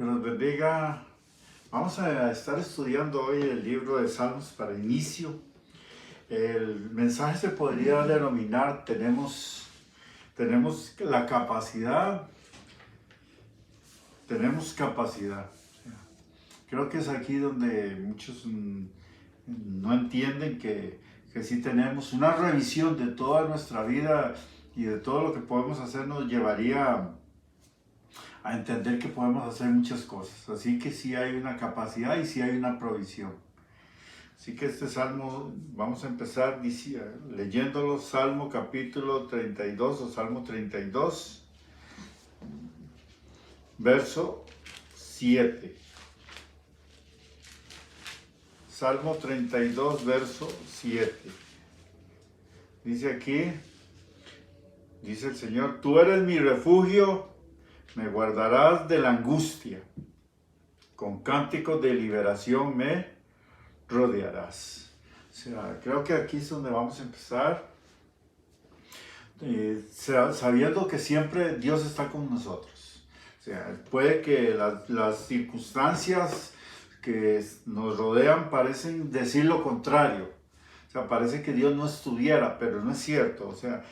Que nos bendiga. Vamos a estar estudiando hoy el libro de Salmos para inicio. El mensaje se podría denominar tenemos la capacidad, tenemos capacidad. Creo que es aquí donde muchos no entienden que sí tenemos una revisión de toda nuestra vida y de todo lo que podemos hacer nos llevaría a entender que podemos hacer muchas cosas. Así que sí hay una capacidad y sí hay una provisión. Así que este salmo, vamos a empezar leyéndolo, Salmo capítulo 32 o Salmo 32, verso 7. Salmo 32, verso 7. Dice aquí, dice el Señor, tú eres mi refugio, me guardarás de la angustia, con cánticos de liberación me rodearás. O sea, creo que aquí es donde vamos a empezar, sabiendo que siempre Dios está con nosotros. O sea, puede que las circunstancias que nos rodean parecen decir lo contrario. O sea, parece que Dios no estuviera, pero no es cierto. O sea,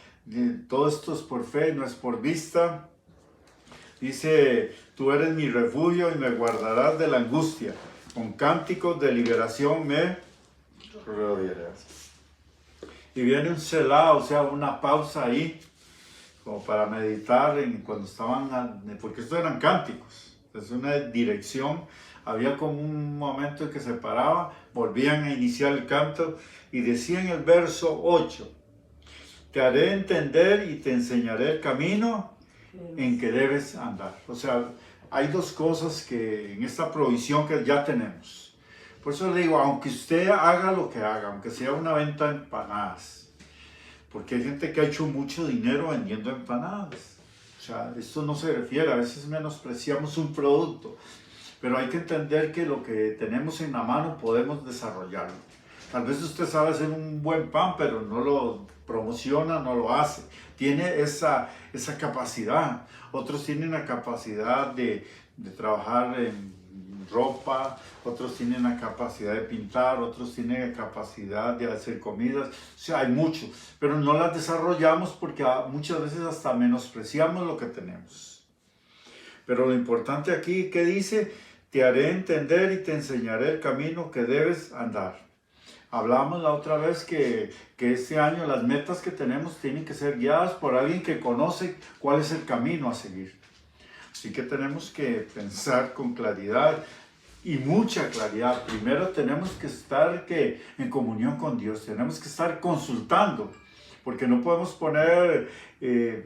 todo esto es por fe, no es por vista. Dice, tú eres mi refugio y me guardarás de la angustia. Con cánticos de liberación me rodearás. Y viene un selah, o sea, una pausa ahí, como para meditar cuando estaban, porque estos eran cánticos. Es una dirección. Había como un momento en que se paraba, volvían a iniciar el canto y decía en el verso 8, te haré entender y te enseñaré el camino en que debes andar. O sea, hay dos cosas que en esta provisión que ya tenemos. Por eso le digo, aunque usted haga lo que haga, aunque sea una venta de empanadas, porque hay gente que ha hecho mucho dinero vendiendo empanadas. O sea, esto no se refiere, a veces menospreciamos un producto, pero hay que entender que lo que tenemos en la mano podemos desarrollarlo. Tal vez usted sabe hacer un buen pan, pero no lo promociona, no lo hace. Tiene esa capacidad. Otros tienen la capacidad de trabajar en ropa, otros tienen la capacidad de pintar, otros tienen la capacidad de hacer comidas. O sea, hay mucho, pero no las desarrollamos porque muchas veces hasta menospreciamos lo que tenemos. Pero lo importante aquí, ¿qué dice? Te haré entender y te enseñaré el camino que debes andar. Hablábamos la otra vez que este año las metas que tenemos tienen que ser guiadas por alguien que conoce cuál es el camino a seguir. Así que tenemos que pensar con claridad y mucha claridad. Primero tenemos que estar en comunión con Dios, tenemos que estar consultando, porque no podemos poner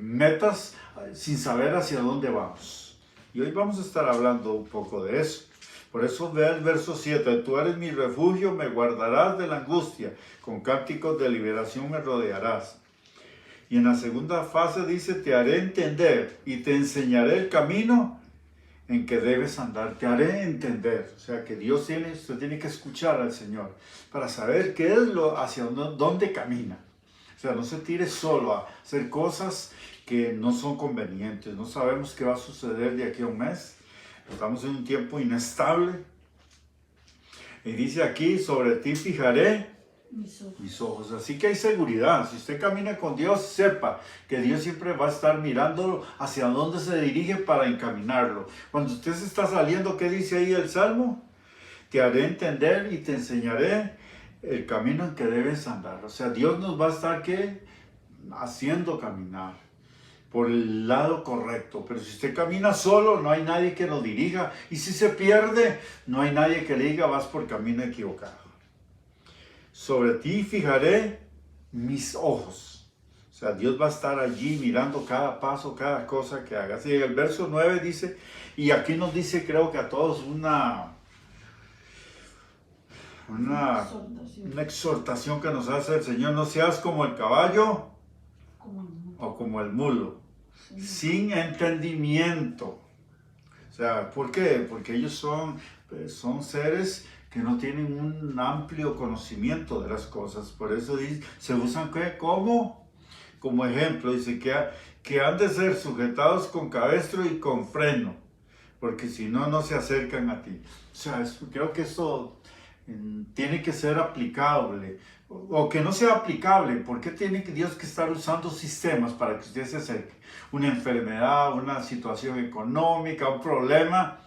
metas sin saber hacia dónde vamos. Y hoy vamos a estar hablando un poco de eso. Por eso ve el verso 7, tú eres mi refugio, me guardarás de la angustia, con cánticos de liberación me rodearás. Y en la segunda fase dice, te haré entender y te enseñaré el camino en que debes andar. Te haré entender. O sea, que usted tiene que escuchar al Señor para saber qué es hacia dónde camina. O sea, no se tire solo a hacer cosas que no son convenientes. No sabemos qué va a suceder de aquí a un mes. Estamos en un tiempo inestable. Y dice aquí, sobre ti fijaré mis ojos. Así que hay seguridad. Si usted camina con Dios, sepa que Dios siempre va a estar mirándolo hacia dónde se dirige para encaminarlo. Cuando usted se está saliendo, ¿qué dice ahí el Salmo? Te haré entender y te enseñaré el camino en que debes andar. O sea, Dios nos va a estar haciendo caminar por el lado correcto. Pero si usted camina solo, no hay nadie que lo dirija. Y si se pierde, no hay nadie que le diga, vas por camino equivocado. Sobre ti fijaré mis ojos. O sea, Dios va a estar allí mirando cada paso, cada cosa que hagas. Y el verso 9 dice, y aquí nos dice, creo que a todos una exhortación que nos hace el Señor, no seas como el caballo o como el mulo, sin entendimiento. O sea, ¿por qué? Porque ellos son seres que no tienen un amplio conocimiento de las cosas. Por eso dice, se usan como ejemplo. Dice que han de ser sujetados con cabestro y con freno. porque si no, no se acercan a ti. O sea, creo que esto tiene que ser aplicable, o que no sea aplicable. ¿Por qué tiene Dios que estar usando sistemas para que usted se acerque? Una enfermedad, una situación económica, un problema,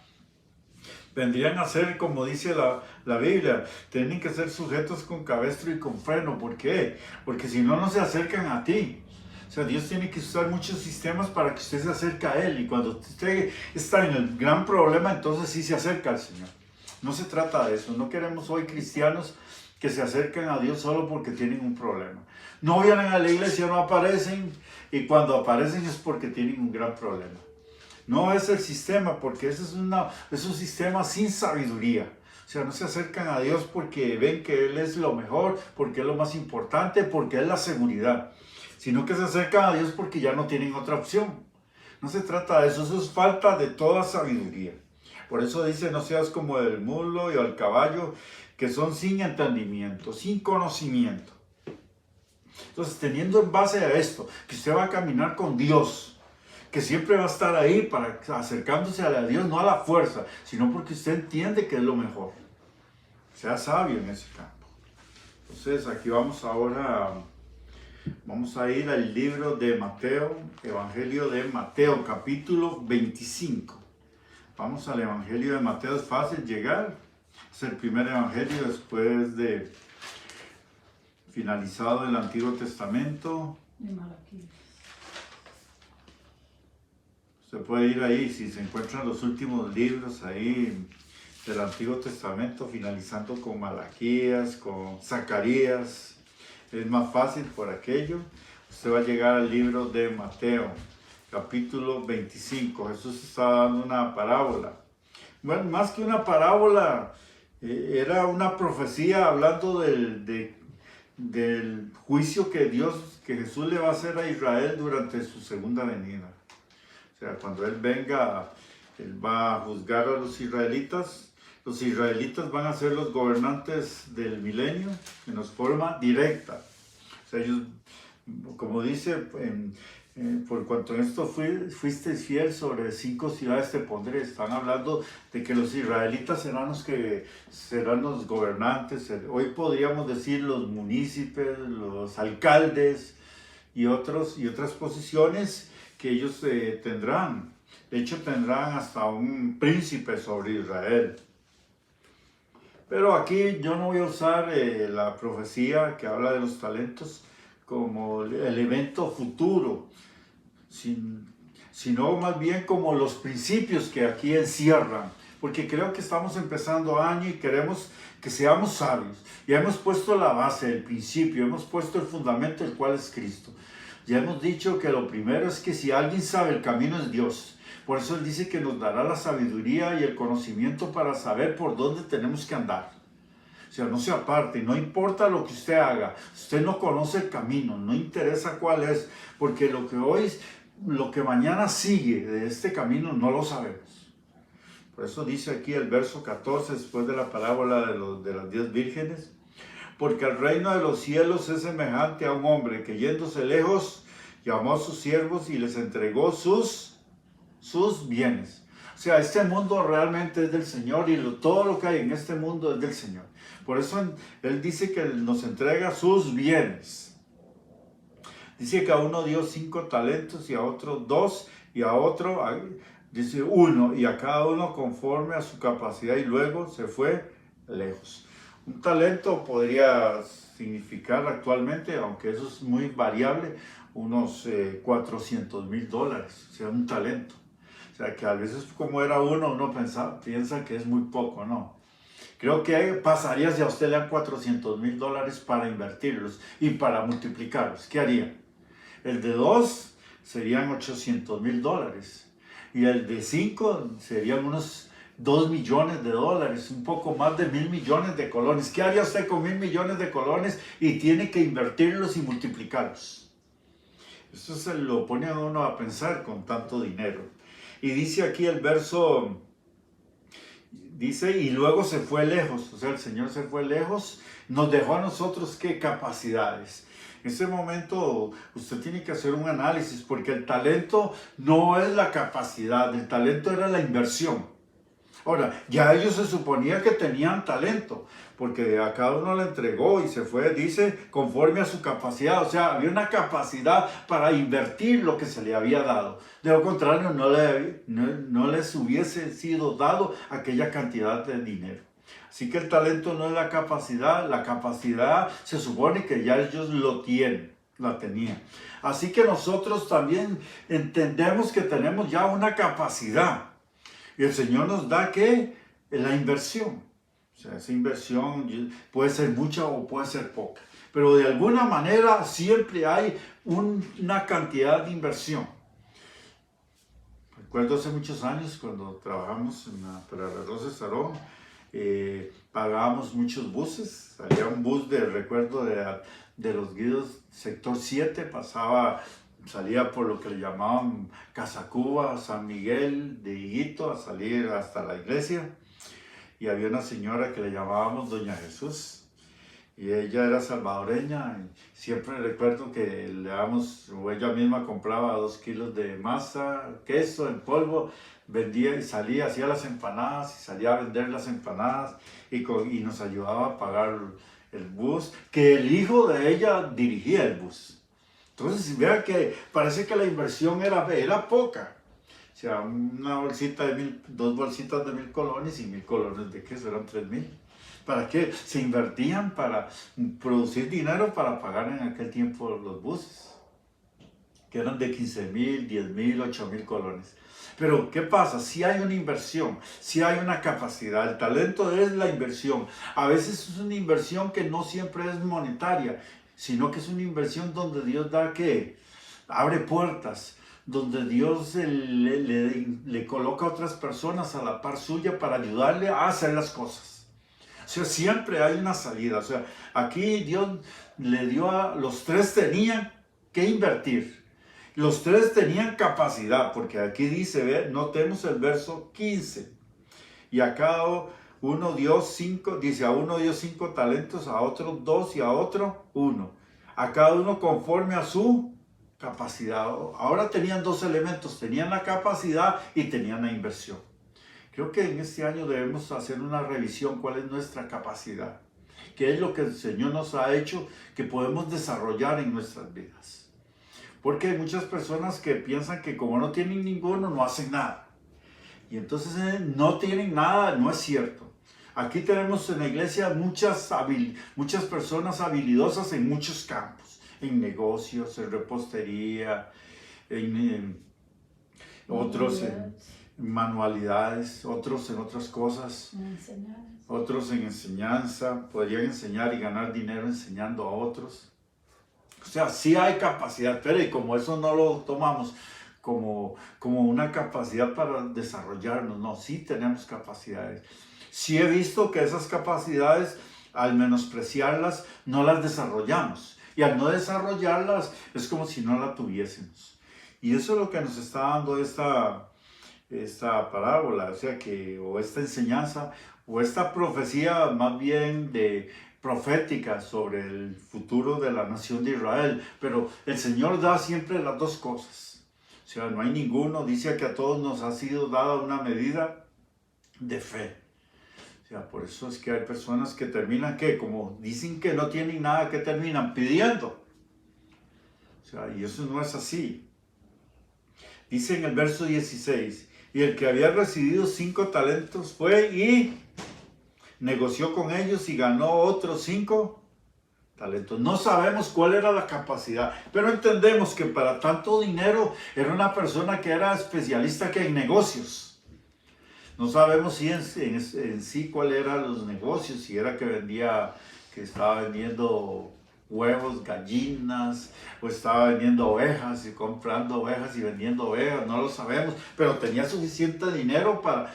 vendrían a ser, como dice la Biblia, tienen que ser sujetos con cabestro y con freno. ¿Por qué? Porque si no, no se acercan a ti. O sea, Dios tiene que usar muchos sistemas para que usted se acerque a Él. Y cuando usted está en el gran problema, entonces sí se acerca al Señor. No se trata de eso. No queremos hoy cristianos que se acerquen a Dios solo porque tienen un problema. No vienen a la iglesia, no aparecen. Y cuando aparecen es porque tienen un gran problema. No es el sistema, porque ese es un sistema sin sabiduría. O sea, no se acercan a Dios porque ven que Él es lo mejor, porque es lo más importante, porque es la seguridad. Sino que se acercan a Dios porque ya no tienen otra opción. No se trata de eso, eso es falta de toda sabiduría. Por eso dice, no seas como el mulo y el caballo, que son sin entendimiento, sin conocimiento. Entonces, teniendo en base a esto, que usted va a caminar con Dios, que siempre va a estar ahí acercándose a Dios, no a la fuerza, sino porque usted entiende que es lo mejor. Sea sabio en ese campo. Entonces, aquí vamos a ir al libro de Mateo, Evangelio de Mateo, capítulo 25. Vamos al Evangelio de Mateo, es fácil llegar. Es el primer evangelio después de finalizado el Antiguo Testamento. De Malaquías. Se puede ir ahí, si se encuentran los últimos libros ahí del Antiguo Testamento, finalizando con Malaquías, con Zacarías, es más fácil por aquello. Usted va a llegar al libro de Mateo, capítulo 25. Jesús está dando una parábola. Bueno, más que una parábola, era una profecía hablando del juicio que Jesús le va a hacer a Israel durante su segunda venida. O sea, cuando Él venga, Él va a juzgar a los israelitas van a ser los gobernantes del milenio en forma directa. O sea, ellos, como dice, por cuanto en esto fuiste fiel, sobre 5 ciudades te pondré. Están hablando de que los israelitas serán los gobernantes. Hoy podríamos decir los municipios, los alcaldes y otras posiciones que ellos tendrán. De hecho, tendrán hasta un príncipe sobre Israel. Pero aquí yo no voy a usar la profecía que habla de los talentos como el evento futuro, sino más bien como los principios que aquí encierran. Porque creo que estamos empezando año y queremos que seamos sabios. Ya hemos puesto la base, el principio, hemos puesto el fundamento, el cual es Cristo. Ya hemos dicho que lo primero es que si alguien sabe el camino es Dios. Por eso Él dice que nos dará la sabiduría y el conocimiento para saber por dónde tenemos que andar. O sea, no se aparte, no importa lo que usted haga. Usted no conoce el camino, no interesa cuál es, porque lo que mañana sigue de este camino no lo sabemos. Por eso dice aquí el verso 14, después de la parábola de las 10 vírgenes. Porque el reino de los cielos es semejante a un hombre que yéndose lejos llamó a sus siervos y les entregó sus bienes. O sea, este mundo realmente es del Señor y todo lo que hay en este mundo es del Señor. Por eso Él dice que nos entrega sus bienes. Dice que a uno dio 5 talentos y a otro 2 y a otro dice 1 y a cada uno conforme a su capacidad y luego se fue lejos. Un talento podría significar actualmente, aunque eso es muy variable, unos $400,000, o sea, un talento. O sea, que a veces como era uno piensa que es muy poco, ¿no? Creo que pasaría si a usted le dan $400,000 para invertirlos y para multiplicarlos. ¿Qué haría? El de 2 serían $800,000 y el de 5 serían unos $2 millones, un poco más de 1,000 millones de colones. ¿Qué haría usted con 1,000 millones de colones y tiene que invertirlos y multiplicarlos? Eso se lo pone a uno a pensar con tanto dinero. Y dice aquí el verso, dice, y luego se fue lejos. O sea, el Señor se fue lejos, nos dejó a nosotros, ¿qué capacidades? En ese momento usted tiene que hacer un análisis, porque el talento no es la capacidad, el talento era la inversión. Ahora, ya ellos se suponía que tenían talento, porque a cada uno le entregó y se fue, dice, conforme a su capacidad. O sea, había una capacidad para invertir lo que se le había dado. De lo contrario, no les hubiese sido dado aquella cantidad de dinero. Así que el talento no es la capacidad se supone que ya ellos la tenían. Así que nosotros también entendemos que tenemos ya una capacidad. Y el Señor nos da ¿qué? La inversión. O sea, esa inversión puede ser mucha o puede ser poca. Pero de alguna manera siempre hay una cantidad de inversión. Recuerdo hace muchos años cuando trabajamos para la Rosa Sarón, pagábamos muchos buses. Salía un bus recuerdo de los guíos sector 7, salía por lo que le llamaban Casacuba, San Miguel, de Higuito, a salir hasta la iglesia. Y había una señora que le llamábamos Doña Jesús. Y ella era salvadoreña. Y siempre recuerdo que ella misma compraba 2 kilos de masa, queso en polvo, vendía y salía, hacía las empanadas y salía a vender las empanadas y nos ayudaba a pagar el bus, que el hijo de ella dirigía el bus. Entonces, vean que parece que la inversión era poca. O sea, una bolsita de 2 bolsitas de 1,000 colones y 1,000 colones de queso eran 3,000. ¿Para qué? Se invertían para producir dinero para pagar en aquel tiempo los buses, que eran de 15,000, 10,000, 8,000 colones. Pero, ¿qué pasa? Si hay una inversión, si hay una capacidad, el talento es la inversión. A veces es una inversión que no siempre es monetaria, sino que es una inversión donde Dios abre puertas, donde Dios le coloca a otras personas a la par suya para ayudarle a hacer las cosas. O sea, siempre hay una salida. O sea, aquí Dios le dio los 3 tenían que invertir. Los 3 tenían capacidad, porque aquí dice, notemos el verso 15. Y a cada uno dio 5, dice, a uno dio 5 talentos, a otro 2 y a otro 1. A cada uno conforme a su capacidad. Ahora tenían 2 elementos, tenían la capacidad y tenían la inversión. Creo que en este año debemos hacer una revisión, cuál es nuestra capacidad, qué es lo que el Señor nos ha hecho que podemos desarrollar en nuestras vidas. Porque hay muchas personas que piensan que como no tienen ninguno, no hacen nada. Y entonces no tienen nada, no es cierto. Aquí tenemos en la iglesia muchas personas habilidosas en muchos campos. En negocios, en repostería, otros en manualidades, otros en otras cosas. Otros en enseñanza. Podrían enseñar y ganar dinero enseñando a otros. O sea, sí hay capacidad, pero y como eso no lo tomamos como una capacidad para desarrollarnos, no, sí tenemos capacidades. Sí he visto que esas capacidades, al menospreciarlas, no las desarrollamos. Y al no desarrollarlas, es como si no la tuviésemos. Y eso es lo que nos está dando esta parábola, o sea, o esta enseñanza, o esta profecía más bien profética sobre el futuro de la nación de Israel. Pero el Señor da siempre las 2 cosas. O sea, no hay ninguno, dice que a todos nos ha sido dada una medida de fe. O sea, por eso es que hay personas que terminan, como dicen que no tienen nada, que terminan pidiendo. O sea, y eso no es así. Dice en el verso 16, y el que había recibido 5 talentos fue y negoció con ellos y ganó otros 5 talentos. No sabemos cuál era la capacidad, pero entendemos que para tanto dinero era una persona que era especialista en negocios. No sabemos si en sí cuáles eran los negocios, si era que estaba vendiendo huevos, gallinas, o estaba vendiendo ovejas y comprando ovejas y vendiendo ovejas, no lo sabemos, pero tenía suficiente dinero para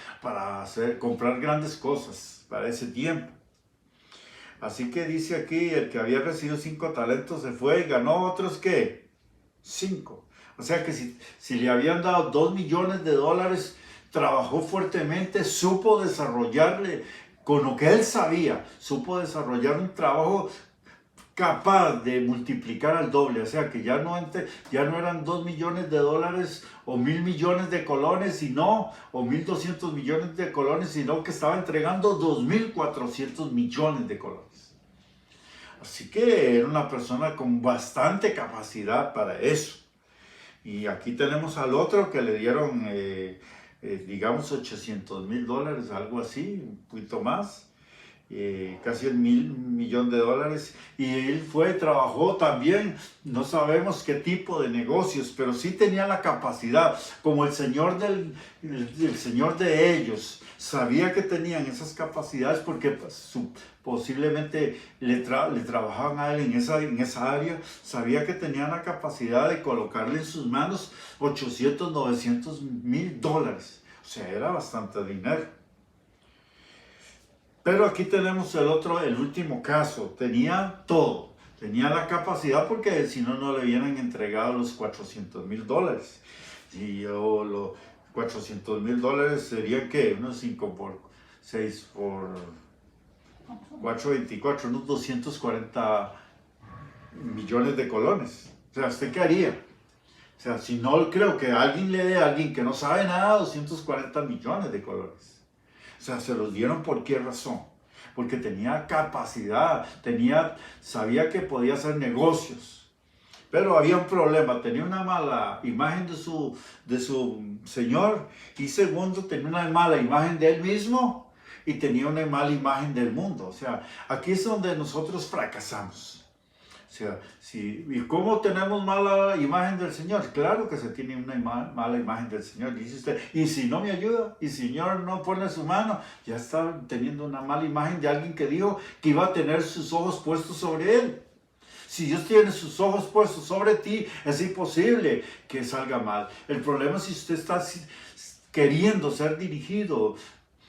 comprar grandes cosas para ese tiempo. Así que dice aquí, el que había recibido 5 talentos se fue y ganó otros, ¿qué? 5. O sea que si le habían dado $2 millones, trabajó fuertemente, supo desarrollarle con lo que él sabía, supo desarrollar un trabajo capaz de multiplicar al doble, o sea que ya no eran 2 millones de dólares o 1.000 millones de colones, sino, o 1.200 millones de colones, sino que estaba entregando 2.400 millones de colones. Así que era una persona con bastante capacidad para eso. Y aquí tenemos al otro que le dieron, digamos, 800.000 dólares, algo así, un poquito más. Casi el millón de dólares, y él trabajó también, no sabemos qué tipo de negocios, pero sí tenía la capacidad, como el señor el señor de ellos sabía que tenían esas capacidades porque pues, posiblemente le trabajaban a él en esa área, sabía que tenían la capacidad de colocarle en sus manos 800, 900.000 dólares, o sea, era bastante dinero. Pero aquí tenemos el último caso. Tenía todo. Tenía la capacidad porque si no, no le hubieran entregado los 400.000 dólares. Y los 400.000 dólares serían, ¿qué? Unos 5 por 6 por 424, unos 240 millones de colones. O sea, ¿usted qué haría? O sea, si no, creo que alguien le dé a alguien que no sabe nada 240 millones de colones. O sea, se los dieron ¿por qué razón? Porque tenía capacidad, sabía que podía hacer negocios. Pero había un problema, tenía una mala imagen de su señor, y segundo, tenía una mala imagen de él mismo y tenía una mala imagen del mundo. O sea, aquí es donde nosotros fracasamos. O sea, ¿y cómo tenemos mala imagen del Señor? Claro que se tiene una mala imagen del Señor, dice usted. Y si no me ayuda, y si el Señor no pone su mano, ya está teniendo una mala imagen de alguien que dijo que iba a tener sus ojos puestos sobre él. Si Dios tiene sus ojos puestos sobre ti, es imposible que salga mal. El problema es si usted está queriendo ser dirigido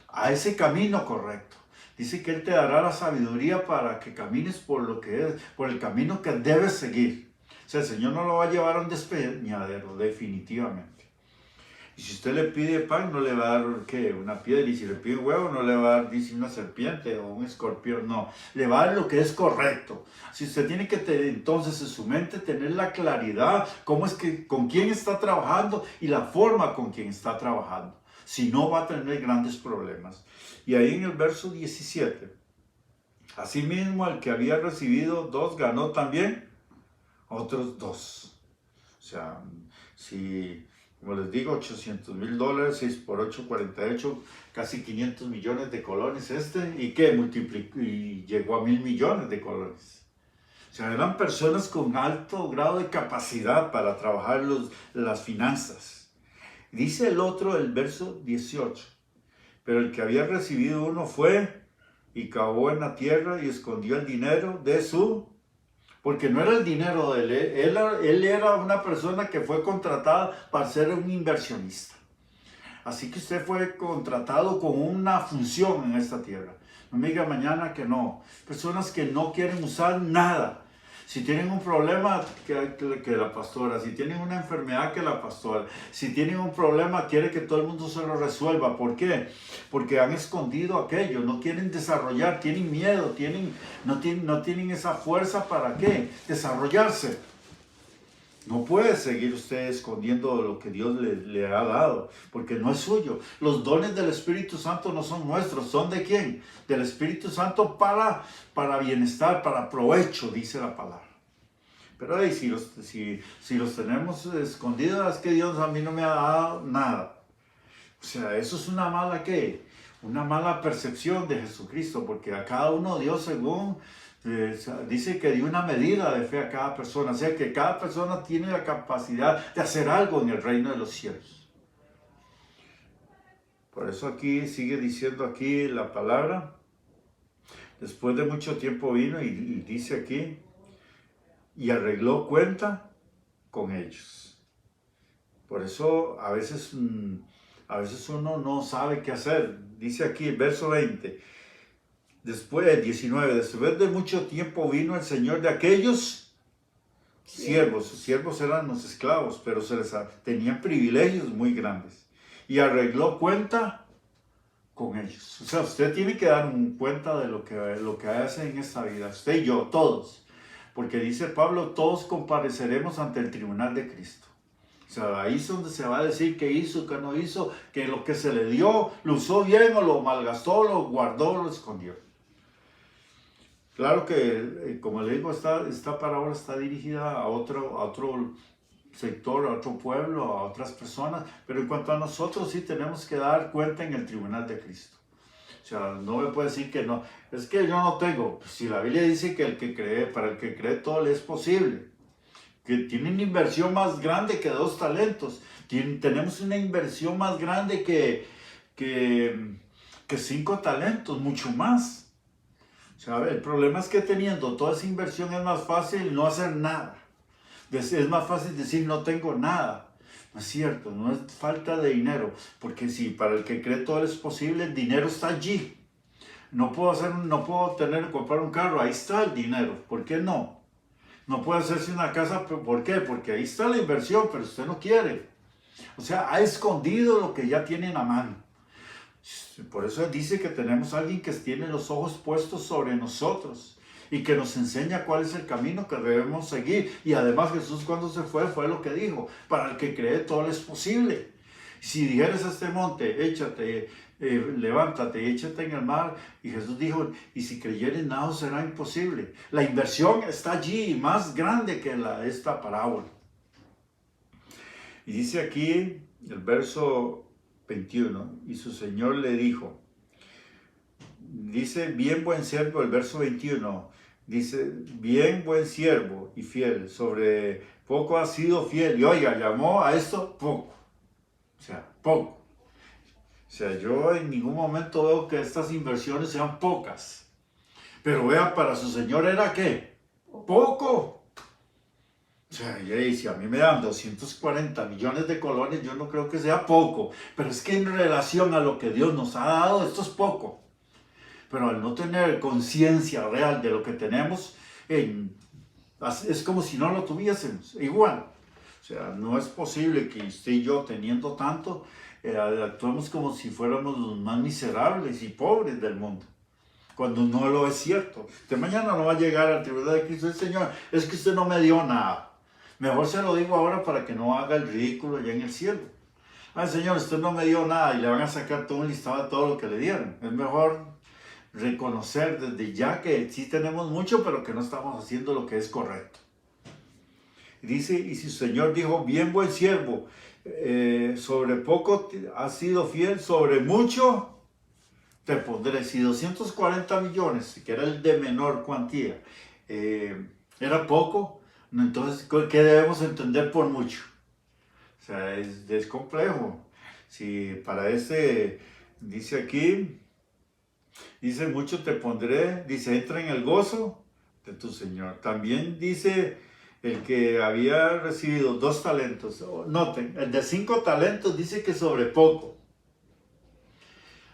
a ese camino correcto. Dice que Él te dará la sabiduría para que camines por el camino que debes seguir. O sea, el Señor no lo va a llevar a un despeñadero, definitivamente. Y si usted le pide pan, no le va a dar, ¿qué? Una piedra. Y si le pide huevo, no le va a dar, dice, una serpiente o un escorpión. No, le va a dar lo que es correcto. Si usted tiene que entonces en su mente tener la claridad, con quién está trabajando y la forma con quien está trabajando. Si no, va a tener grandes problemas. Y ahí en el verso 17, asimismo el que había recibido 2 ganó también otros 2. O sea, si, como les digo, 800.000 dólares, 6 por 8, 48, casi 500 millones de colones ¿y qué? Multiplicó y llegó a 1.000 millones de colones. O sea, eran personas con alto grado de capacidad para trabajar las finanzas. Dice el otro, el verso 18. Pero el que había recibido uno fue y cavó en la tierra y escondió el dinero porque no era el dinero de él era una persona que fue contratada para ser un inversionista. Así que usted fue contratado con una función en esta tierra. No me diga mañana que no. Personas que no quieren usar nada. Si tienen un problema, que la pastora. Si tienen una enfermedad, que la pastora. Si tienen un problema, quiere que todo el mundo se lo resuelva. ¿Por qué? Porque han escondido aquello. No quieren desarrollar, tienen miedo, no tienen esa fuerza para ¿qué? Desarrollarse. No puede seguir usted escondiendo lo que Dios le ha dado, porque no es suyo. Los dones del Espíritu Santo no son nuestros, ¿son de quién? Del Espíritu Santo para bienestar, para provecho, dice la palabra. Pero ahí, si los tenemos escondidos, es que Dios a mí no me ha dado nada. O sea, eso es una mala, ¿qué? Una mala percepción de Jesucristo, porque a cada uno Dios según... dice que dio una medida de fe a cada persona, o sea que cada persona tiene la capacidad de hacer algo en el reino de los cielos. Por eso aquí sigue diciendo aquí la palabra, después de mucho tiempo vino y dice aquí, y arregló cuenta con ellos. Por eso a veces uno no sabe qué hacer. Dice aquí el verso 20, después, 19, después de mucho tiempo vino el Señor de aquellos siervos. Sus siervos eran los esclavos, pero tenían privilegios muy grandes. Y arregló cuenta con ellos. O sea, usted tiene que dar cuenta de lo que hace en esta vida. Usted y yo, todos. porque dice Pablo, todos compareceremos ante el tribunal de Cristo. O sea, ahí es donde se va a decir qué hizo, qué no hizo, que lo que se le dio, lo usó bien o lo malgastó, lo guardó, lo escondió. Claro que, como le digo, esta parábola está dirigida a otro sector, a otro pueblo, a otras personas, pero en cuanto a nosotros sí tenemos que dar cuenta en el tribunal de Cristo. O sea, no me puede decir que no, es que yo no tengo. Si la Biblia dice que para el que cree todo le es posible, que tiene una inversión más grande que 2 talentos, tenemos una inversión más grande que 5 talentos, mucho más. O sea, el problema es que teniendo toda esa inversión es más fácil no hacer nada. Es más fácil decir no tengo nada. No es cierto, no es falta de dinero, porque si para el que cree todo es posible, el dinero está allí. No puedo comprar un carro, ahí está el dinero, ¿por qué no? No puedo hacerse una casa, ¿por qué? Porque ahí está la inversión, pero usted no quiere. O sea, ha escondido lo que ya tiene en la mano. Por eso dice que tenemos a alguien que tiene los ojos puestos sobre nosotros y que nos enseña cuál es el camino que debemos seguir. Y además Jesús cuando se fue lo que dijo, para el que cree todo es posible. Si dijeres a este monte, échate, levántate y échate en el mar, y Jesús dijo, y si creyeres nada será imposible. La inversión está allí, más grande que esta parábola. Y dice aquí el verso 21, y su Señor le dijo, dice, bien buen siervo, el verso 21, dice, bien buen siervo y fiel, sobre poco has sido fiel, y oiga, llamó a esto poco, o sea, poco. O sea, yo en ningún momento veo que estas inversiones sean pocas, pero vea, para su Señor era ¿qué? Poco. O sea, y si a mí me dan 240 millones de colones, yo no creo que sea poco. Pero es que en relación a lo que Dios nos ha dado, esto es poco. Pero al no tener conciencia real de lo que tenemos, es como si no lo tuviésemos. Igual. O sea, no es posible que usted y yo, teniendo tanto, actuemos como si fuéramos los más miserables y pobres del mundo. Cuando no lo es cierto. Usted mañana no va a llegar al tribunal de Cristo. Señor, es que usted no me dio nada. Mejor se lo digo ahora para que no haga el ridículo allá en el cielo. Ay, Señor, usted no me dio nada y le van a sacar todo un listado de todo lo que le dieron. Es mejor reconocer desde ya que sí tenemos mucho, pero que no estamos haciendo lo que es correcto. Y dice, y si su Señor dijo, bien buen siervo, sobre poco has sido fiel, sobre mucho te pondré. Si 240 millones, que era el de menor cuantía, era poco, entonces, ¿qué debemos entender por mucho? O sea, es complejo. Si para dice aquí, dice, mucho te pondré, dice, entra en el gozo de tu Señor. También dice, el que había recibido 2 talentos, noten, el de 5 talentos dice que sobre poco.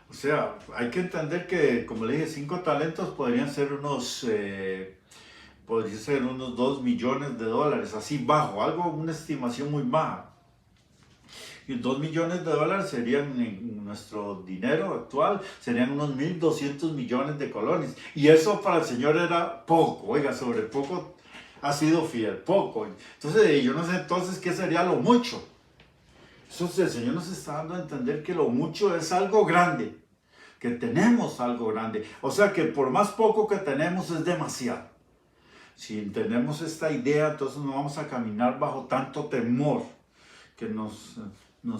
O sea, hay que entender que, como le dije, 5 talentos podrían ser unos 2 millones de dólares, así bajo, una estimación muy baja. Y 2 millones de dólares serían, en nuestro dinero actual, serían unos 1.200 millones de colones. Y eso para el Señor era poco, oiga, sobre poco ha sido fiel, poco. Entonces, yo no sé entonces qué sería lo mucho. Entonces, el Señor nos está dando a entender que lo mucho es algo grande, que tenemos algo grande. O sea, que por más poco que tenemos es demasiado. Si entendemos esta idea, entonces no vamos a caminar bajo tanto temor que nos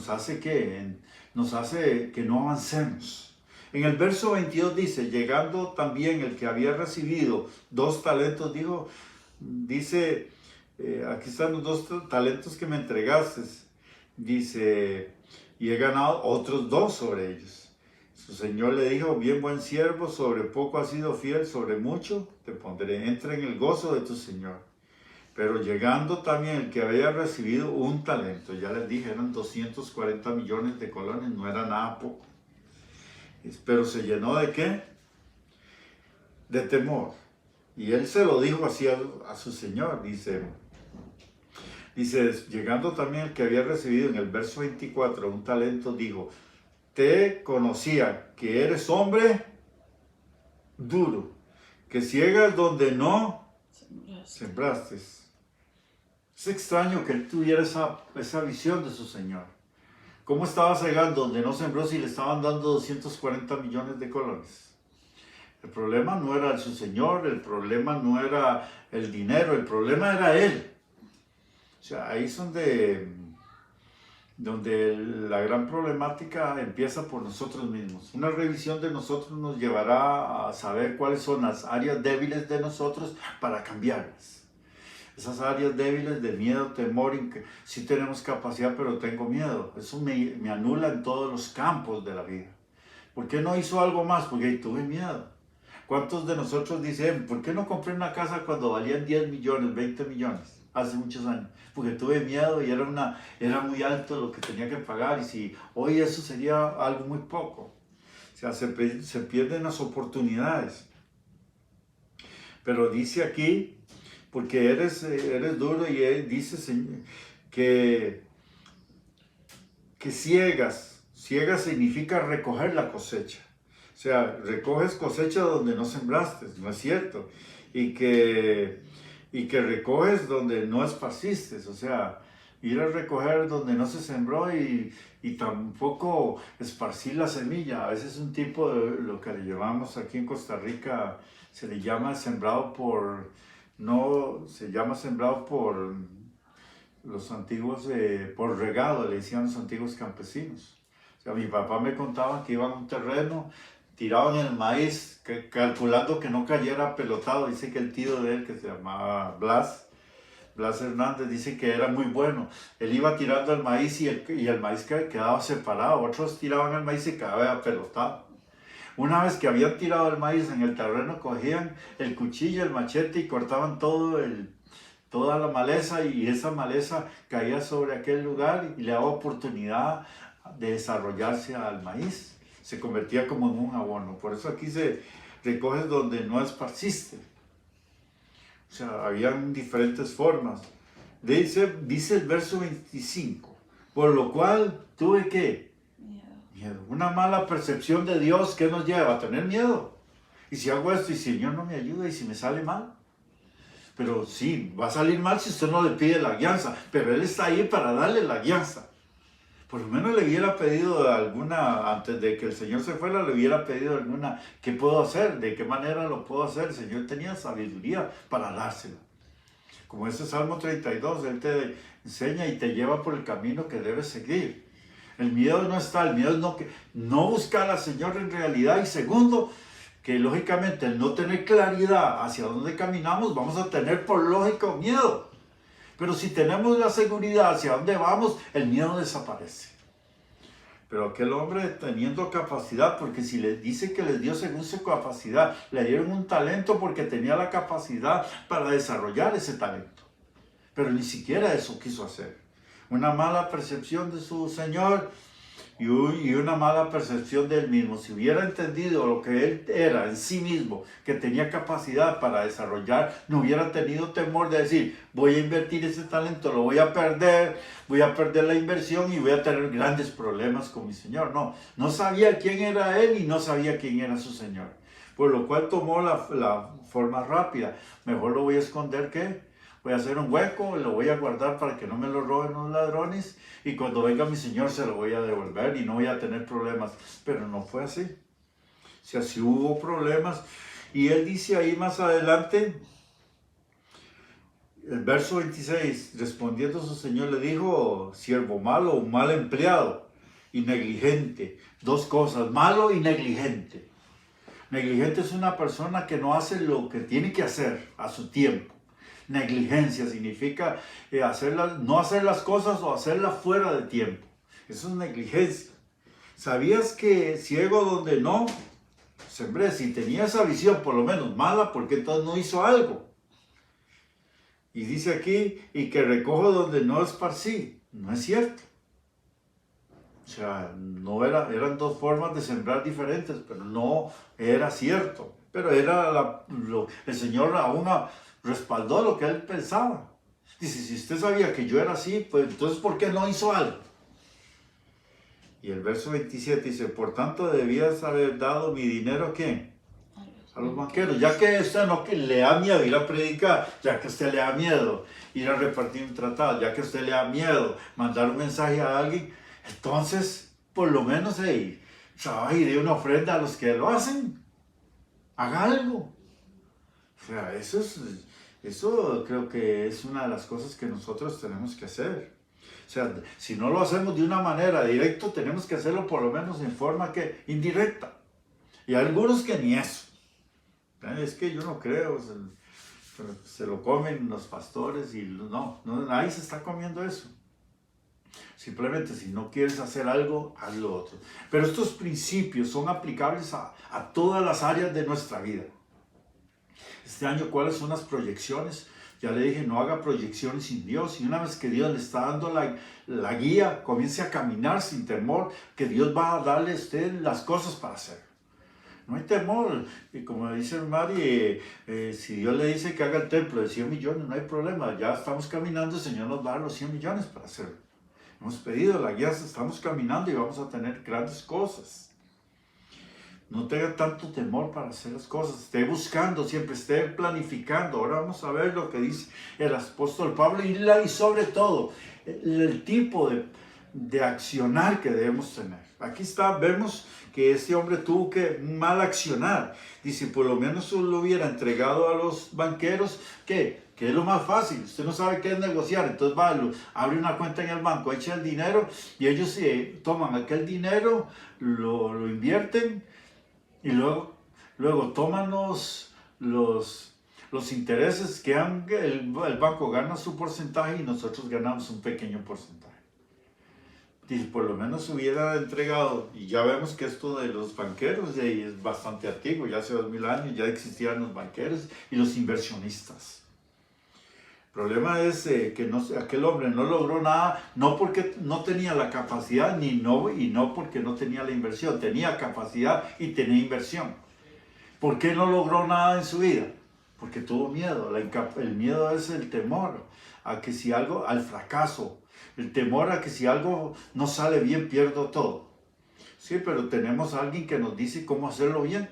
hace que no avancemos. En el verso 22 dice, llegando también el que había recibido 2 talentos, dice, aquí están los 2 talentos que me entregaste, dice, y he ganado otros 2 sobre ellos. Su Señor le dijo, bien buen siervo, sobre poco has sido fiel, sobre mucho te pondré, entra en el gozo de tu Señor. Pero llegando también el que había recibido 1 talento, ya les dije, eran 240 millones de colones, no era nada poco. Pero se llenó ¿de qué? De temor. Y él se lo dijo así a su Señor, dice, llegando también el que había recibido en el verso 24 1 talento, dijo, te conocía que eres hombre duro, que ciegas donde no sembraste. Es extraño que él tuviera esa visión de su Señor. ¿Cómo estaba cegando donde no sembró si le estaban dando 240 millones de colones? El problema no era su Señor, el problema no era el dinero, el problema era él. O sea, ahí es donde la gran problemática empieza por nosotros mismos. Una revisión de nosotros nos llevará a saber cuáles son las áreas débiles de nosotros para cambiarlas. Esas áreas débiles de miedo, temor, sí tenemos capacidad, pero tengo miedo. Eso me anula en todos los campos de la vida. ¿Por qué no hizo algo más? Porque tuve miedo. ¿Cuántos de nosotros dicen, ¿por qué no compré una casa cuando valían 10 millones, 20 millones? Hace muchos años. Porque tuve miedo y era muy alto lo que tenía que pagar. Y si hoy eso sería algo muy poco. O sea, se pierden las oportunidades. Pero dice aquí, porque eres duro y él dice que ciegas. Ciegas significa recoger la cosecha. O sea, recoges cosecha donde no sembraste, ¿no es cierto? Y que recoges donde no esparciste, o sea, ir a recoger donde no se sembró y tampoco esparcir la semilla. A veces es un tipo de lo que le llamamos aquí en Costa Rica, se le llama sembrado por los antiguos, por regado, le decían los antiguos campesinos. O sea, mi papá me contaba que iban a un terreno, tiraban el maíz, calculando que no cayera pelotado. Dice que el tío de él, que se llamaba Blas Hernández, dice que era muy bueno. Él iba tirando el maíz y el maíz quedaba separado. Otros tiraban el maíz y quedaba pelotado. Una vez que habían tirado el maíz en el terreno, cogían el cuchillo, el machete y cortaban toda la maleza, y esa maleza caía sobre aquel lugar y le daba oportunidad de desarrollarse al maíz. Se convertía como en un abono. Por eso aquí se recoge donde no esparciste. O sea, habían diferentes formas. Dice el verso 25. Por lo cual tuve ¿qué? Miedo. Una mala percepción de Dios, ¿qué nos lleva? A tener miedo. Y si hago esto y si el Señor no me ayuda y si me sale mal. Pero sí, va a salir mal si usted no le pide la guianza. Pero Él está ahí para darle la guianza. Por lo menos le hubiera pedido alguna, antes de que el Señor se fuera, le hubiera pedido alguna, ¿qué puedo hacer? ¿De qué manera lo puedo hacer? El Señor tenía sabiduría para dársela. Como ese Salmo 32, Él te enseña y te lleva por el camino que debes seguir. El miedo no está, el miedo es no buscar al Señor en realidad. Y segundo, que lógicamente el no tener claridad hacia dónde caminamos, vamos a tener por lógico miedo. Pero si tenemos la seguridad hacia dónde vamos, el miedo desaparece. Pero aquel hombre teniendo capacidad, porque si les dice que les dio según su capacidad, le dieron un talento porque tenía la capacidad para desarrollar ese talento. Pero ni siquiera eso quiso hacer. Una mala percepción de su Señor y una mala percepción de él mismo. Si hubiera entendido lo que él era en sí mismo, que tenía capacidad para desarrollar, no hubiera tenido temor de decir, voy a invertir ese talento, lo voy a perder la inversión y voy a tener grandes problemas con mi Señor. No sabía quién era él y no sabía quién era su Señor. Por lo cual tomó la forma rápida. Mejor lo voy a esconder, ¿qué? Voy a hacer un hueco, lo voy a guardar para que no me lo roben los ladrones y cuando venga mi Señor se lo voy a devolver y no voy a tener problemas. Pero no fue así. O sea, sí hubo problemas. Y él dice ahí más adelante, el verso 26, respondiendo a su Señor le dijo, siervo malo, un mal empleado y negligente. Dos cosas, malo y negligente. Negligente es una persona que no hace lo que tiene que hacer a su tiempo. Negligencia significa no hacer las cosas o hacerlas fuera de tiempo. Eso es negligencia. ¿Sabías que ciego donde no sembré? Si tenía esa visión por lo menos mala, ¿por qué entonces no hizo algo? Y dice aquí, y que recojo donde no esparcí. No es cierto. O sea, eran dos formas de sembrar diferentes, pero no era cierto. Pero el Señor aún respaldó lo que él pensaba. Dice, si usted sabía que yo era así, pues entonces ¿por qué no hizo algo? Y el verso 27 dice, por tanto debías haber dado mi dinero, ¿a quién? A los banqueros, ya que usted no que le da miedo ir a predicar, ya que a usted le da miedo ir a repartir un tratado, ya que a usted le da miedo mandar un mensaje a alguien, entonces por lo menos trabaje y dé una ofrenda a los que lo hacen. Haga algo. O sea, eso creo que es una de las cosas que nosotros tenemos que hacer. O sea, si no lo hacemos de una manera directa, tenemos que hacerlo por lo menos en forma que indirecta. Y algunos que ni eso. Es que yo no creo, se lo comen los pastores y no, nadie se está comiendo eso. Simplemente si no quieres hacer algo, haz lo otro. Pero estos principios son aplicables a todas las áreas de nuestra vida. Este año, ¿cuáles son las proyecciones? Ya le dije, no haga proyecciones sin Dios. Y una vez que Dios le está dando la guía, comience a caminar sin temor, que Dios va a darle a usted las cosas para hacer. No hay temor. Y como dice Mari, si Dios le dice que haga el templo de 100 millones, no hay problema. Ya estamos caminando, el Señor nos va a dar los 100 millones para hacerlo. Hemos pedido la guía, estamos caminando y vamos a tener grandes cosas. No tenga tanto temor para hacer las cosas. Esté buscando, siempre esté planificando. Ahora vamos a ver lo que dice el apóstol Pablo y sobre todo el tipo de accionar que debemos tener. Aquí está, vemos que este hombre tuvo que mal accionar. Dice, por lo menos lo hubiera entregado a los banqueros, que es lo más fácil. Usted no sabe qué es negociar, entonces va, abre una cuenta en el banco, echa el dinero y ellos toman aquel dinero, lo invierten y luego toman los intereses que el banco gana su porcentaje y nosotros ganamos un pequeño porcentaje. Dice, por lo menos hubiera entregado, y ya vemos que esto de los banqueros es bastante antiguo, ya hace 2000 años ya existían los banqueros y los inversionistas. El problema es que aquel hombre no logró nada, no porque no tenía la capacidad y no porque no tenía la inversión, tenía capacidad y tenía inversión. ¿Por qué no logró nada en su vida? Porque tuvo miedo. El miedo es el temor a que si algo, al fracaso, el temor a que si algo no sale bien, pierdo todo. Sí, pero tenemos a alguien que nos dice cómo hacerlo bien.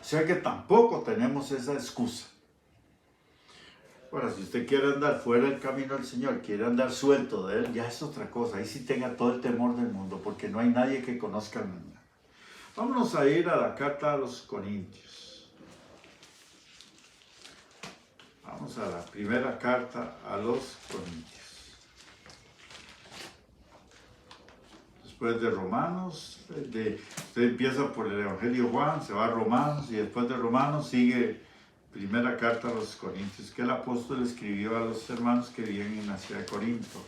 O sea que tampoco tenemos esa excusa. Ahora, si usted quiere andar fuera del camino del Señor, quiere andar suelto de Él, ya es otra cosa. Ahí sí tenga todo el temor del mundo, porque no hay nadie que conozca el mañana. Vámonos a ir a la carta a los Corintios. Vamos a la primera carta a los Corintios. Después de Romanos, usted empieza por el Evangelio de Juan, se va a Romanos y después de Romanos sigue primera carta a los Corintios, que el apóstol escribió a los hermanos que viven en la ciudad de Corinto.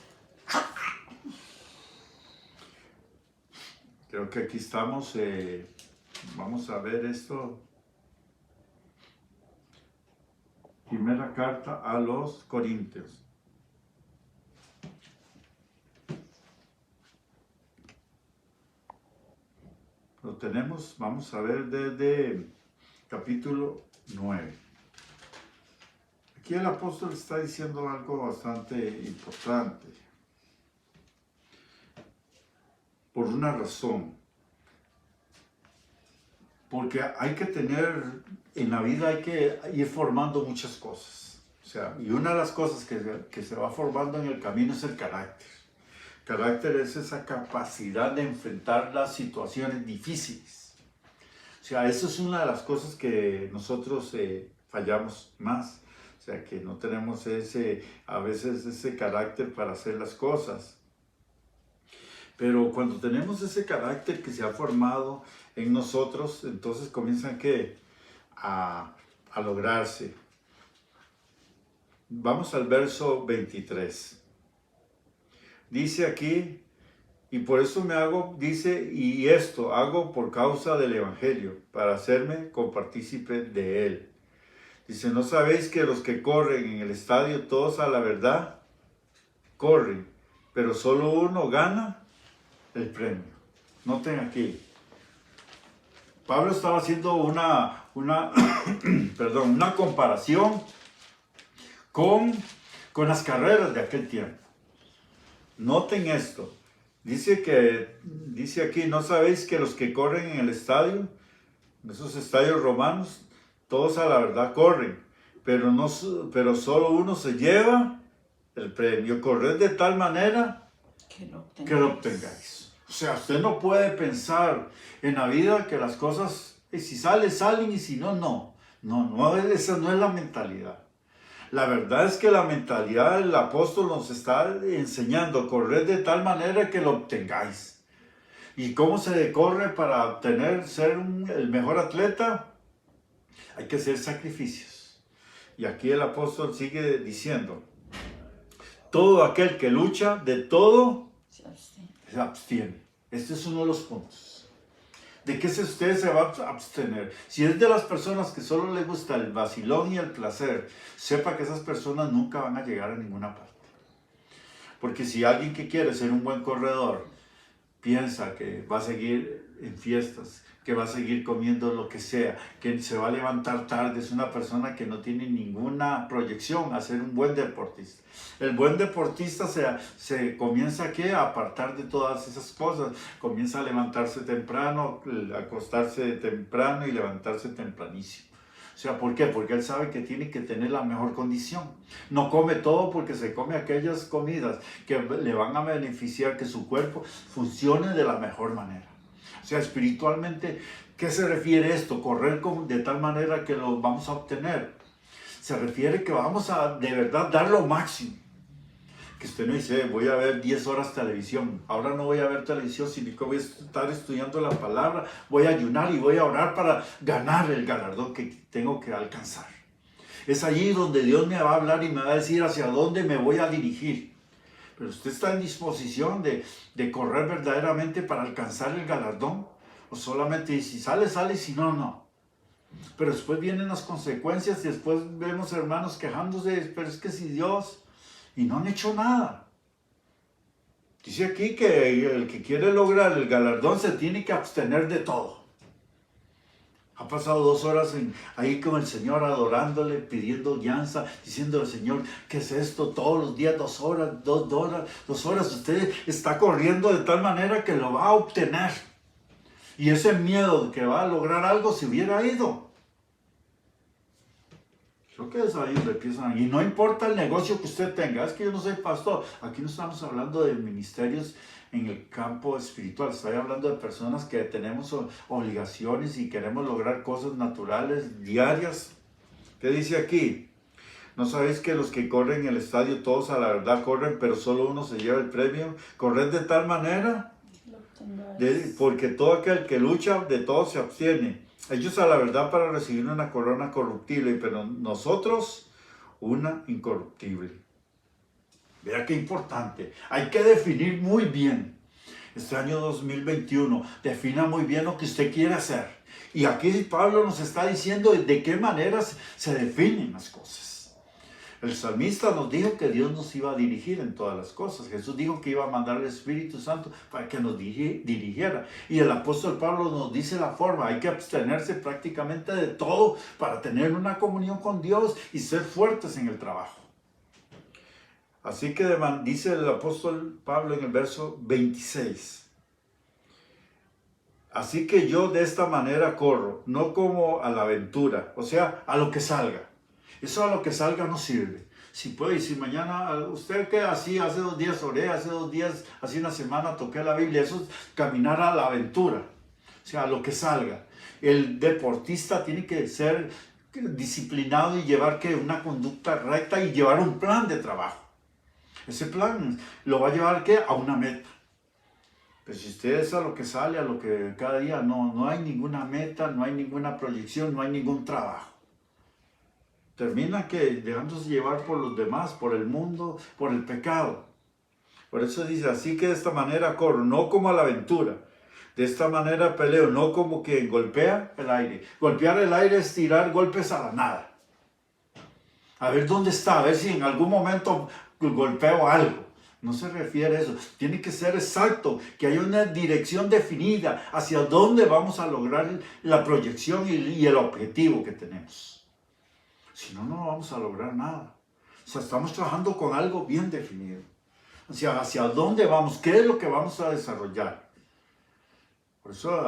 Creo que aquí estamos, vamos a ver esto. Primera carta a los Corintios. Lo tenemos, vamos a ver desde capítulo 9. Aquí el apóstol está diciendo algo bastante importante. Por una razón. Porque hay que tener, en la vida hay que ir formando muchas cosas. O sea, y una de las cosas que se va formando en el camino es el carácter. Carácter es esa capacidad de enfrentar las situaciones difíciles. O sea, eso es una de las cosas que nosotros fallamos más. O sea, que no tenemos a veces ese carácter para hacer las cosas. Pero cuando tenemos ese carácter que se ha formado en nosotros, entonces comienzan a lograrse. Vamos al verso 23. Dice aquí, y por eso dice, y esto hago por causa del Evangelio, para hacerme copartícipe de él. Dice, ¿no sabéis que los que corren en el estadio, todos a la verdad, corren, pero solo uno gana el premio? Noten aquí, Pablo estaba haciendo una comparación con las carreras de aquel tiempo. Noten esto, dice aquí, ¿no sabéis que los que corren en el estadio, en esos estadios romanos, todos a la verdad corren, pero solo uno se lleva el premio. Corred de tal manera que lo obtengáis. O sea, usted no puede pensar en la vida que las cosas, si sale, salen, y si no, no. No, esa no es la mentalidad. La verdad es que la mentalidad del apóstol nos está enseñando, corred de tal manera que lo obtengáis. ¿Y cómo se corre para obtener, ser el mejor atleta? Hay que hacer sacrificios. Y aquí el apóstol sigue diciendo, todo aquel que lucha, de todo se abstiene. Este es uno de los puntos. ¿De qué usted se va a abstener? Si es de las personas que solo les gusta el vacilón y el placer, sepa que esas personas nunca van a llegar a ninguna parte. Porque si alguien que quiere ser un buen corredor piensa que va a seguir en fiestas, que va a seguir comiendo lo que sea, que se va a levantar tarde, es una persona que no tiene ninguna proyección a ser un buen deportista. El buen deportista se comienza a apartar de todas esas cosas, comienza a levantarse temprano, a acostarse temprano y levantarse tempranísimo. O sea, ¿por qué? Porque él sabe que tiene que tener la mejor condición. No come todo porque se come aquellas comidas que le van a beneficiar que su cuerpo funcione de la mejor manera. O sea, espiritualmente, ¿qué se refiere esto? Correr de tal manera que lo vamos a obtener. Se refiere que vamos a de verdad dar lo máximo. Que usted no dice, voy a ver 10 horas televisión. Ahora no voy a ver televisión, sino que voy a estar estudiando la palabra, voy a ayunar y voy a orar para ganar el galardón que tengo que alcanzar. Es allí donde Dios me va a hablar y me va a decir hacia dónde me voy a dirigir. Pero usted está en disposición de correr verdaderamente para alcanzar el galardón. O solamente si sale, sale, y si no, no. Pero después vienen las consecuencias y después vemos hermanos quejándose, pero es que si Dios... Y no han hecho nada. Dice aquí que el que quiere lograr el galardón se tiene que abstener de todo. Ha pasado 2 horas ahí con el Señor adorándole, pidiendo guianza, diciéndole, Señor, ¿qué es esto? Todos los días 2 horas, 2 horas, 2 horas. Usted está corriendo de tal manera que lo va a obtener. Y ese miedo de que va a lograr algo se hubiera ido. Creo que es ahí donde empiezan. Y no importa el negocio que usted tenga. Es que yo no soy pastor. Aquí no estamos hablando de ministerios en el campo espiritual. Estoy hablando de personas que tenemos obligaciones y queremos lograr cosas naturales, diarias. ¿Qué dice aquí? ¿No sabéis que los que corren en el estadio todos a la verdad corren, pero solo uno se lleva el premio? Corred de tal manera, porque todo aquel que lucha, de todo se abstiene. Ellos a la verdad para recibir una corona corruptible, pero nosotros una incorruptible. Vea qué importante. Hay que definir muy bien. Este año 2021, defina muy bien lo que usted quiere hacer. Y aquí Pablo nos está diciendo de qué maneras se definen las cosas. El salmista nos dijo que Dios nos iba a dirigir en todas las cosas. Jesús dijo que iba a mandar el Espíritu Santo para que nos dirigiera. Y el apóstol Pablo nos dice la forma. Hay que abstenerse prácticamente de todo para tener una comunión con Dios y ser fuertes en el trabajo. Así que dice el apóstol Pablo en el verso 26. Así que yo de esta manera corro, no como a la aventura, o sea, a lo que salga. Eso a lo que salga no sirve. Si puede, si mañana, usted que así, hace 2 días oré, hace 2 días, hace una semana toqué la Biblia, eso es caminar a la aventura. O sea, a lo que salga. El deportista tiene que ser disciplinado y llevar una conducta recta y llevar un plan de trabajo. Ese plan lo va a llevar a una meta. Pero si usted es a lo que sale, a lo que cada día, no hay ninguna meta, no hay ninguna proyección, no hay ningún trabajo. Termina dejándose llevar por los demás, por el mundo, por el pecado. Por eso dice, así que de esta manera corro, no como a la aventura. De esta manera peleo, no como quien golpea el aire. Golpear el aire es tirar golpes a la nada. A ver dónde está, a ver si en algún momento golpeo algo. No se refiere a eso. Tiene que ser exacto, que haya una dirección definida hacia dónde vamos a lograr la proyección y el objetivo que tenemos. Si no, no vamos a lograr nada. O sea, estamos trabajando con algo bien definido. O sea, hacia dónde vamos, qué es lo que vamos a desarrollar. Por eso,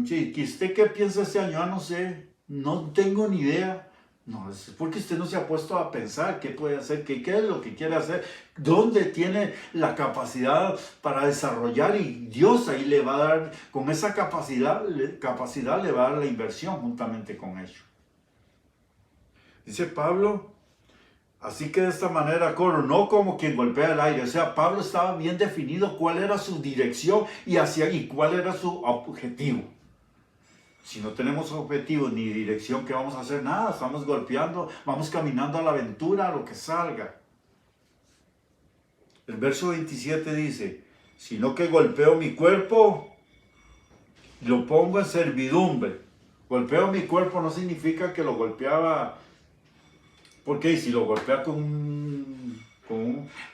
¿y usted qué piensa este año? No sé, no tengo ni idea. No, es porque usted no se ha puesto a pensar qué puede hacer, qué es lo que quiere hacer, dónde tiene la capacidad para desarrollar, y Dios ahí le va a dar, con esa capacidad le va a dar la inversión juntamente con ello. Dice Pablo, así que de esta manera corro, no como quien golpea el aire. O sea, Pablo estaba bien definido cuál era su dirección y cuál era su objetivo. Si no tenemos objetivo ni dirección, ¿qué vamos a hacer? Nada, estamos golpeando, vamos caminando a la aventura, a lo que salga. El verso 27 dice, sino que golpeo mi cuerpo y lo pongo en servidumbre. Golpeo mi cuerpo no significa que lo golpeaba, porque si lo golpea con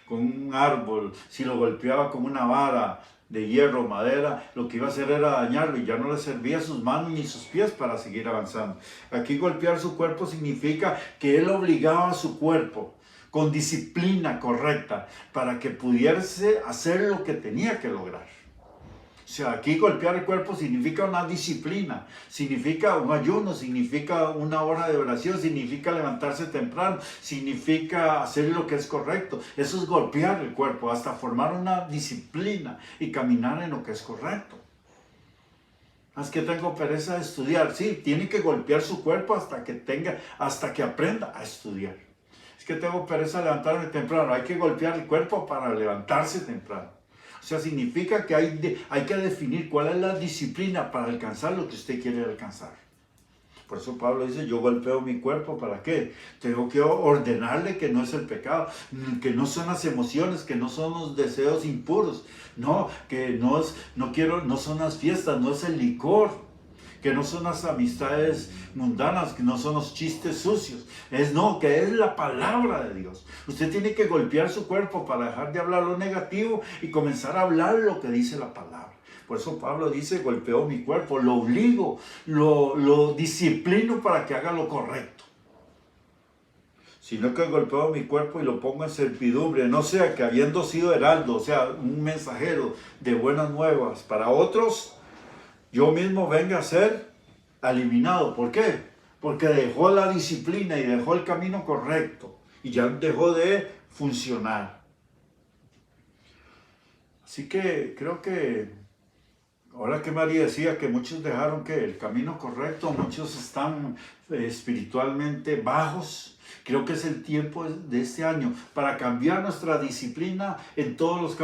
un árbol, si lo golpeaba con una vara de hierro o madera, lo que iba a hacer era dañarlo y ya no le servía sus manos ni sus pies para seguir avanzando. Aquí golpear su cuerpo significa que él obligaba a su cuerpo con disciplina correcta para que pudiese hacer lo que tenía que lograr. O sea, aquí golpear el cuerpo significa una disciplina, significa un ayuno, significa una hora de oración, significa levantarse temprano, significa hacer lo que es correcto. Eso es golpear el cuerpo, hasta formar una disciplina y caminar en lo que es correcto. Es que tengo pereza de estudiar. Sí, tiene que golpear su cuerpo hasta que aprenda a estudiar. Es que tengo pereza de levantarme temprano. Hay que golpear el cuerpo para levantarse temprano. O sea, significa que hay que definir cuál es la disciplina para alcanzar lo que usted quiere alcanzar. Por eso Pablo dice, yo golpeo mi cuerpo, ¿para qué? Tengo que ordenarle que no es el pecado, que no son las emociones, que no son los deseos impuros, no, que no son las fiestas, no es el licor, que no son las amistades mundanas, que no son los chistes sucios, que es la palabra de Dios. Usted tiene que golpear su cuerpo para dejar de hablar lo negativo y comenzar a hablar lo que dice la palabra. Por eso Pablo dice, golpeo mi cuerpo, lo obligo, lo disciplino para que haga lo correcto. Sino que golpeo mi cuerpo y lo pongo en servidumbre, no sea que habiendo sido heraldo, o sea, un mensajero de buenas nuevas para otros, yo mismo venga a ser eliminado. ¿Por qué? Porque dejó la disciplina y dejó el camino correcto y ya dejó de funcionar. Así que creo que ahora que María decía que muchos dejaron el camino correcto, muchos están espiritualmente bajos. Creo que es el tiempo de este año para cambiar nuestra disciplina en todos los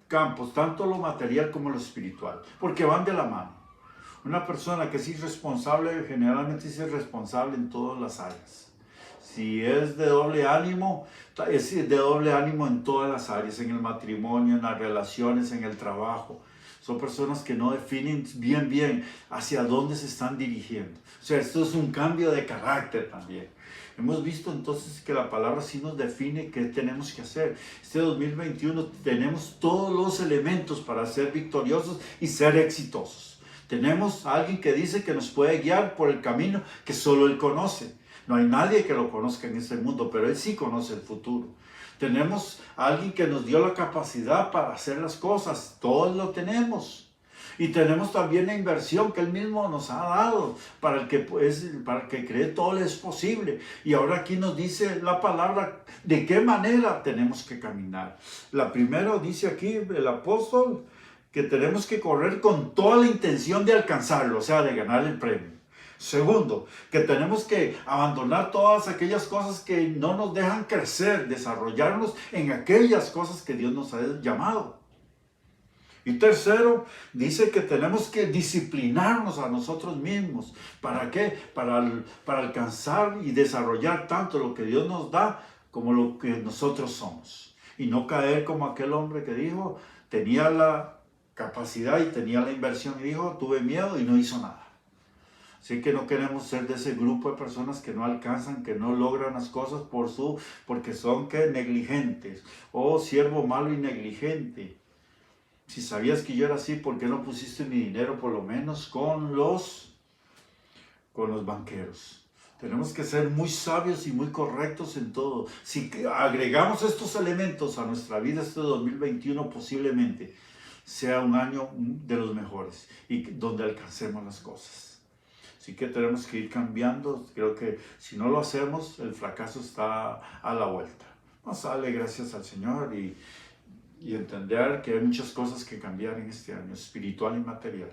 campos, tanto lo material como lo espiritual, porque van de la mano. Una persona que es irresponsable, generalmente es irresponsable en todas las áreas. Si es de doble ánimo, es de doble ánimo en todas las áreas, en el matrimonio, en las relaciones, en el trabajo. Son personas que no definen bien hacia dónde se están dirigiendo. O sea, esto es un cambio de carácter también. Hemos visto entonces que la palabra sí nos define qué tenemos que hacer. Este 2021 tenemos todos los elementos para ser victoriosos y ser exitosos. Tenemos a alguien que dice que nos puede guiar por el camino que solo Él conoce. No hay nadie que lo conozca en este mundo, pero Él sí conoce el futuro. Tenemos a alguien que nos dio la capacidad para hacer las cosas. Todos lo tenemos. Y tenemos también la inversión que Él mismo nos ha dado para el que cree todo es posible. Y ahora aquí nos dice la palabra de qué manera tenemos que caminar. La primera dice aquí el apóstol que tenemos que correr con toda la intención de alcanzarlo, o sea, de ganar el premio. Segundo, que tenemos que abandonar todas aquellas cosas que no nos dejan crecer, desarrollarnos en aquellas cosas que Dios nos ha llamado. Y tercero, dice que tenemos que disciplinarnos a nosotros mismos. ¿Para qué? Para alcanzar y desarrollar tanto lo que Dios nos da como lo que nosotros somos. Y no caer como aquel hombre que dijo, tenía la capacidad y tenía la inversión y dijo, tuve miedo y no hizo nada. Así que no queremos ser de ese grupo de personas que no alcanzan, que no logran las cosas porque son negligentes. Oh, siervo malo y negligente. Si sabías que yo era así, ¿por qué no pusiste mi dinero por lo menos con los banqueros? Tenemos que ser muy sabios y muy correctos en todo. Si agregamos estos elementos a nuestra vida este 2021, posiblemente sea un año de los mejores y donde alcancemos las cosas. Así que tenemos que ir cambiando. Creo que si no lo hacemos, el fracaso está a la vuelta. Vamos a darle gracias al Señor y entender que hay muchas cosas que cambiar en este año, espiritual y material.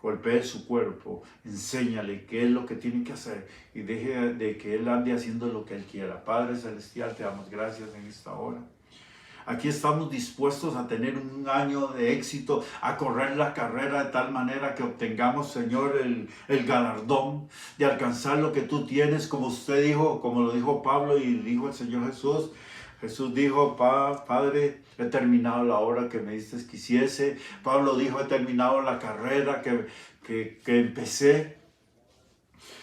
Golpee su cuerpo, enséñale qué es lo que tiene que hacer y deje de que Él ande haciendo lo que Él quiera. Padre Celestial, te damos gracias en esta hora. Aquí estamos dispuestos a tener un año de éxito, a correr la carrera de tal manera que obtengamos, Señor, el galardón de alcanzar lo que tú tienes, como usted dijo, como lo dijo Pablo y dijo el Señor Jesús. Jesús dijo, Padre, he terminado la obra que me diste que hiciese. Pablo dijo, he terminado la carrera que empecé.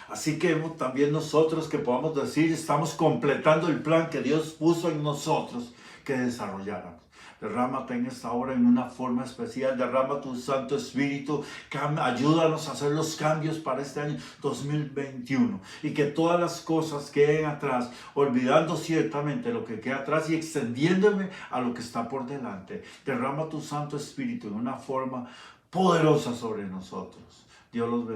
Así que también nosotros que podamos decir, estamos completando el plan que Dios puso en nosotros que desarrolláramos. Derrámate en esta hora en una forma especial, derrama tu Santo Espíritu, ayúdanos a hacer los cambios para este año 2021 y que todas las cosas queden atrás, olvidando ciertamente lo que queda atrás y extendiéndome a lo que está por delante. Derrama tu Santo Espíritu en una forma poderosa sobre nosotros. Dios los bendiga.